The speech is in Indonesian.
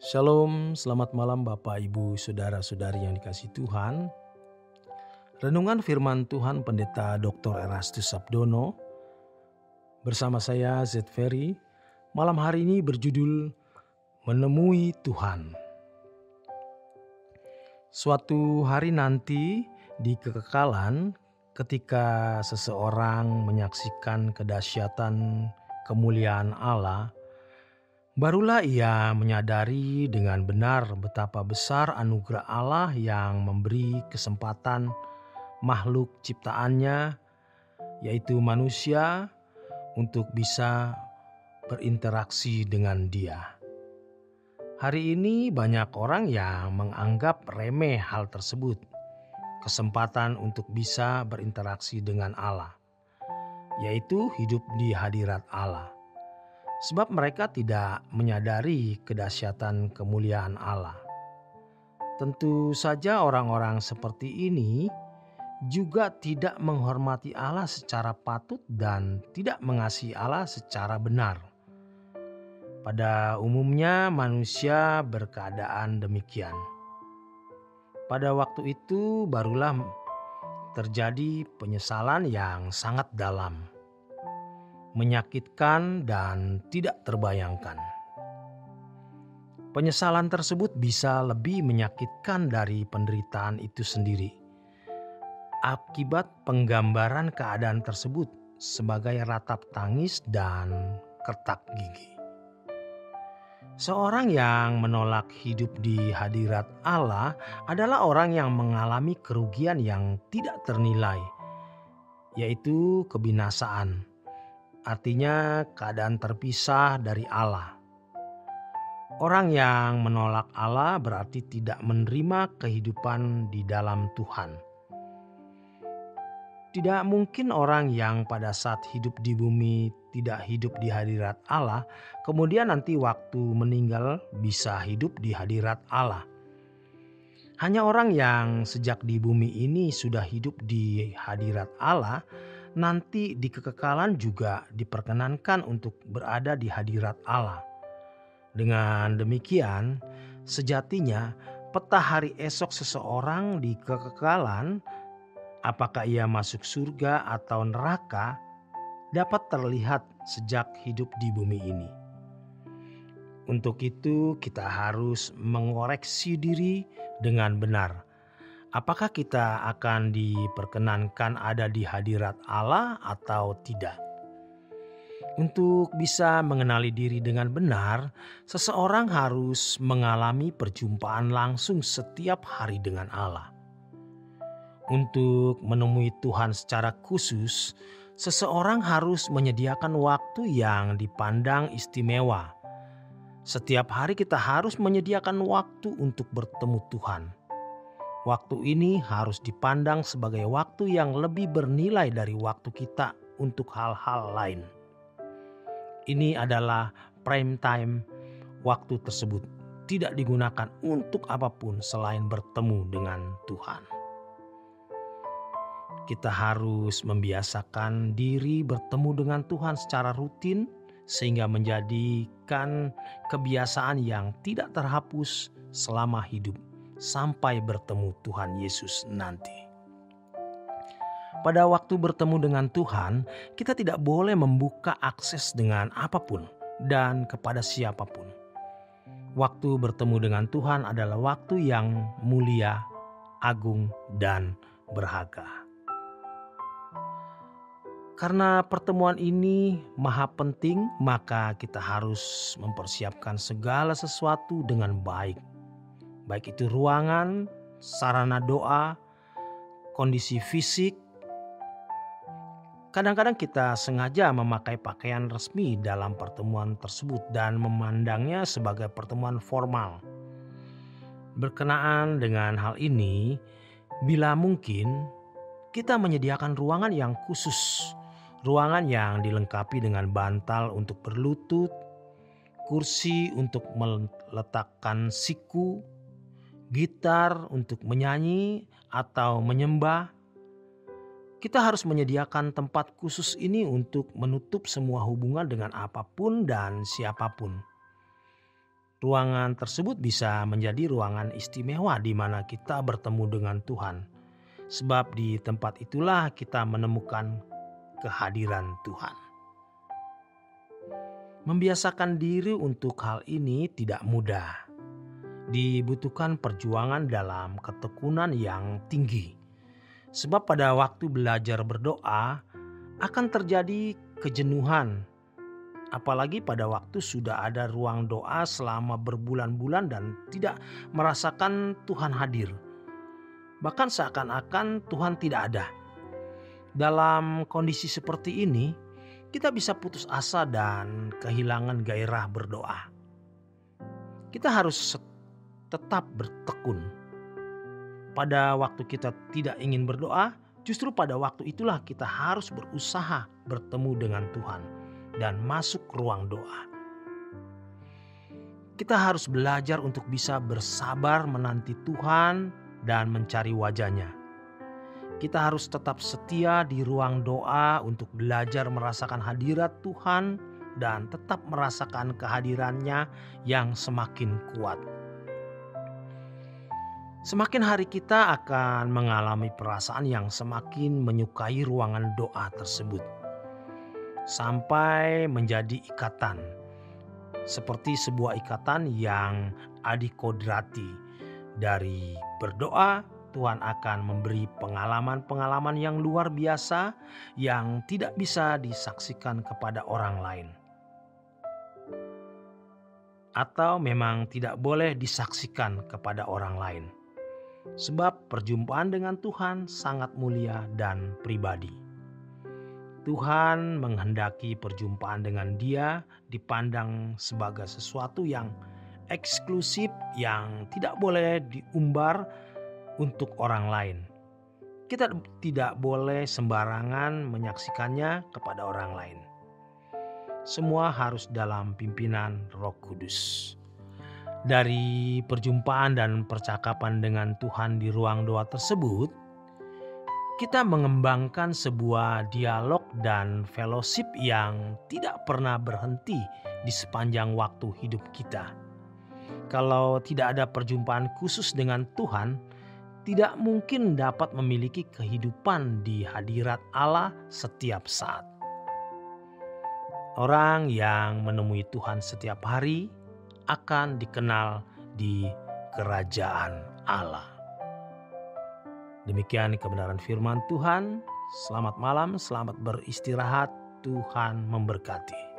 Shalom, selamat malam Bapak, Ibu, Saudara-saudari yang dikasihi Tuhan. Renungan firman Tuhan Pendeta Dr. Erastus Sabdono bersama saya Z Ferry malam hari ini berjudul Menemui Tuhan. Suatu hari nanti di kekekalan ketika seseorang menyaksikan kedahsyatan kemuliaan Allah, barulah ia menyadari dengan benar betapa besar anugerah Allah yang memberi kesempatan makhluk ciptaannya, yaitu manusia, untuk bisa berinteraksi dengan Dia. Hari ini banyak orang yang menganggap remeh hal tersebut, kesempatan untuk bisa berinteraksi dengan Allah, yaitu hidup di hadirat Allah. Sebab mereka tidak menyadari kedahsyatan kemuliaan Allah. Tentu saja orang-orang seperti ini juga tidak menghormati Allah secara patut dan tidak mengasihi Allah secara benar. Pada umumnya manusia berkeadaan demikian. Pada waktu itu barulah terjadi penyesalan yang sangat dalam, menyakitkan dan tidak terbayangkan. Penyesalan tersebut bisa lebih menyakitkan dari penderitaan itu sendiri, akibat penggambaran keadaan tersebut sebagai ratap tangis dan kertak gigi. Seorang yang menolak hidup di hadirat Allah adalah orang yang mengalami kerugian yang tidak ternilai, yaitu kebinasaan. Artinya keadaan terpisah dari Allah. Orang yang menolak Allah berarti tidak menerima kehidupan di dalam Tuhan. Tidak mungkin orang yang pada saat hidup di bumi tidak hidup di hadirat Allah, kemudian nanti waktu meninggal bisa hidup di hadirat Allah. Hanya orang yang sejak di bumi ini sudah hidup di hadirat Allah, nanti di kekekalan juga diperkenankan untuk berada di hadirat Allah. Dengan demikian, sejatinya peta hari esok seseorang di kekekalan, apakah ia masuk surga atau neraka, dapat terlihat sejak hidup di bumi ini. Untuk itu kita harus mengoreksi diri dengan benar. Apakah kita akan diperkenankan ada di hadirat Allah atau tidak? Untuk bisa mengenali diri dengan benar, seseorang harus mengalami perjumpaan langsung setiap hari dengan Allah. Untuk menemui Tuhan secara khusus, seseorang harus menyediakan waktu yang dipandang istimewa. Setiap hari kita harus menyediakan waktu untuk bertemu Tuhan. Waktu ini harus dipandang sebagai waktu yang lebih bernilai dari waktu kita untuk hal-hal lain. Ini adalah prime time. Waktu tersebut tidak digunakan untuk apapun selain bertemu dengan Tuhan. Kita harus membiasakan diri bertemu dengan Tuhan secara rutin sehingga menjadikan kebiasaan yang tidak terhapus selama hidup sampai bertemu Tuhan Yesus nanti. Pada waktu bertemu dengan Tuhan, kita tidak boleh membuka akses dengan apapun dan kepada siapapun. Waktu bertemu dengan Tuhan adalah waktu yang mulia, agung, dan berharga. Karena pertemuan ini maha penting, maka kita harus mempersiapkan segala sesuatu dengan baik. Baik itu ruangan, sarana doa, kondisi fisik. Kadang-kadang kita sengaja memakai pakaian resmi dalam pertemuan tersebut dan memandangnya sebagai pertemuan formal. Berkenaan dengan hal ini, bila mungkin kita menyediakan ruangan yang khusus. Ruangan yang dilengkapi dengan bantal untuk berlutut, kursi untuk meletakkan siku, gitar untuk menyanyi atau menyembah. Kita harus menyediakan tempat khusus ini untuk menutup semua hubungan dengan apapun dan siapapun. Ruangan tersebut bisa menjadi ruangan istimewa di mana kita bertemu dengan Tuhan. Sebab di tempat itulah kita menemukan kehadiran Tuhan. Membiasakan diri untuk hal ini tidak mudah. Dibutuhkan perjuangan dalam ketekunan yang tinggi. Sebab pada waktu belajar berdoa akan terjadi kejenuhan. Apalagi pada waktu sudah ada ruang doa selama berbulan-bulan dan tidak merasakan Tuhan hadir. Bahkan seakan-akan Tuhan tidak ada. Dalam kondisi seperti ini, kita bisa putus asa dan kehilangan gairah berdoa. Kita harus tetap bertekun. Pada waktu kita tidak ingin berdoa, justru pada waktu itulah kita harus berusaha bertemu dengan Tuhan dan masuk ruang doa. Kita harus belajar untuk bisa bersabar menanti Tuhan dan mencari wajah-Nya. Kita harus tetap setia di ruang doa untuk belajar merasakan hadirat Tuhan dan tetap merasakan kehadirannya yang semakin kuat. Semakin hari kita akan mengalami perasaan yang semakin menyukai ruangan doa tersebut. Sampai menjadi ikatan. Seperti sebuah ikatan yang adikodrati. Dari berdoa, Tuhan akan memberi pengalaman-pengalaman yang luar biasa yang tidak bisa disaksikan kepada orang lain. Atau memang tidak boleh disaksikan kepada orang lain. Sebab perjumpaan dengan Tuhan sangat mulia dan pribadi. Tuhan menghendaki perjumpaan dengan Dia dipandang sebagai sesuatu yang eksklusif yang tidak boleh diumbar untuk orang lain. Kita tidak boleh sembarangan menyaksikannya kepada orang lain. Semua harus dalam pimpinan Roh Kudus. Dari perjumpaan dan percakapan dengan Tuhan di ruang doa tersebut, kita mengembangkan sebuah dialog dan fellowship yang tidak pernah berhenti di sepanjang waktu hidup kita. Kalau tidak ada perjumpaan khusus dengan Tuhan, tidak mungkin dapat memiliki kehidupan di hadirat Allah setiap saat. Orang yang menemui Tuhan setiap hari akan dikenal di kerajaan Allah. Demikian kebenaran firman Tuhan. Selamat malam, selamat beristirahat. Tuhan memberkati.